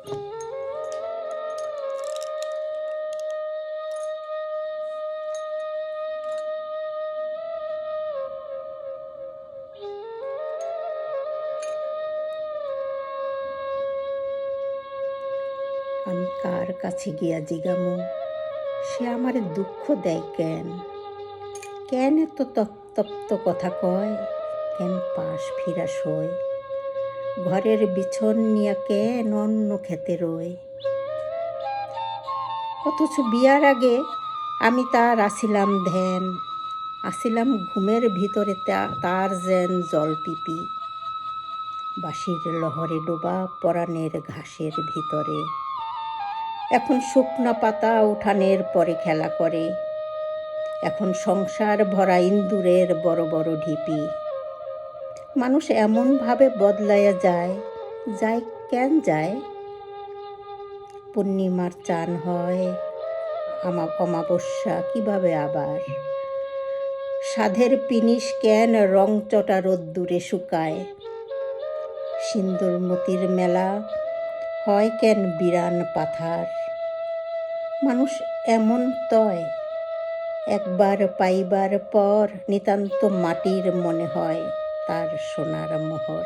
আমি কার কাছে গিয়া জিগামু, সে আমারে দুঃখ দেয় কেন? কেন এত তপ্ত কথা কয়? কেন পাশ ফিরা শোয়? ঘরের বিছন নিয়া কেন অন্য খেতে রয়? অথচ বিয়ার আগে আমি তার আসিলাম ধ্যান, আসিলাম ঘুমের ভিতরে তার যেন জলপিপি, বাঁশির লহরে ডোবা পরাণের ঘাসের ভিতরে। এখন শুকনা পাতা উঠানের পরে খেলা করে, এখন সংসার ভরা ইন্দুরের বড় বড় ঢিপি। মানুষ এমনভাবে বদলাইয়া যায়, যায় কেন যায়? পূর্ণিমার চান হয় অমাবস্যা কিভাবে আবার? সাধের পিনিস কেন রংচটা রোদ্দুরে শুকায়? সিন্দুরমতির মেলা হয় কেন বিরান পাথার? মানুষ এমন তয়, একবার পাইবার পর নিতান্ত মাটির মনে হয় তার সোনার মোহর।